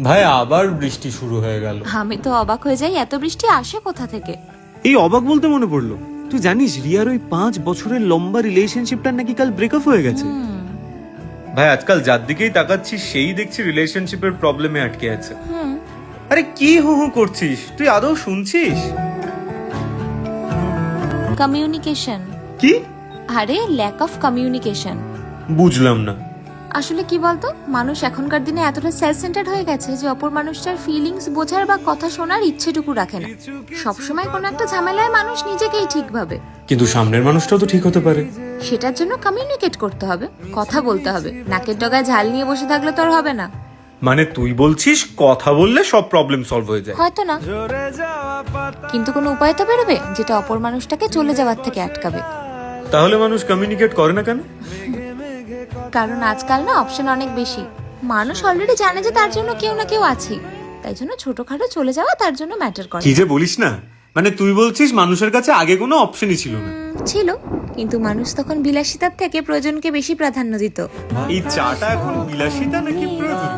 ভাই আবার বৃষ্টি শুরু হয়ে গেল। আমি তো অবাক হয়ে যাই, এত বৃষ্টি আসে কোথা থেকে। এই অবাক বলতে মনে পড়লো, তুই জানিস রিয়ার ওই 5 বছরের লম্বা রিলেশনশিপটার নাকি কাল ব্রেকআপ হয়ে গেছে। ভাই আজকাল যার দিকেই তাকাচ্ছি সেই দেখছি রিলেশনশিপের প্রবলেমে আটকে আছে। আরে কি হু হু করছিস, তুই আদৌ শুনছিস? কমিউনিকেশন। কি? আরে ল্যাক অফ কমিউনিকেশন। বুঝলাম না। আসলে কি বলতো, মানুষ এখনকার দিনে এতটা সেলফ সেন্টার্ড হয়ে গেছে যে অপর মানুষটার ফিলিংস বোঝার বা কথা শোনার ইচ্ছেটুকু রাখে না। সবসময় কোনো একটা ঝামেলায় মানুষ নিজেকেই ঠিক ভাবে। কিন্তু সামনের মানুষটাও তো ঠিক হতে পারে। সেটার জন্য কমিউনিকেট করতে হবে, কথা বলতে হবে। নাকের ডগায় ঝাল নিয়ে বসে থাকলে তো আর হবে না। মানে তুই বলছিস কথা বললে সব প্রবলেম সলভ হয়ে যায়? হয়তো না, কিন্তু কোনো উপায় তো বেরোবে যেটা অপর মানুষটাকে চলে যাওয়ার থেকে আটকাবে। তাহলে মানুষ কমিউনিকেট করে না কেন? কারণ আজকাল না অপশন অনেক বেশি। মানুষ অলরেডি জানে যে তার জন্য কেউ না কেউ আছে, তাই জন্য ছোটখাটো চলে যাওয়া তার জন্য ম্যাটার করে। কি যে বলিস না, মানে তুই বলছিস মানুষের কাছে আগে কোনো অপশনই ছিল না? ছিল, কিন্তু মানুষ তখন বিলাসিতার থেকে প্রয়োজনকে বেশি প্রাধান্য দিত। এই চাটা এখন বিলাসিতা নাকি প্রয়োজন?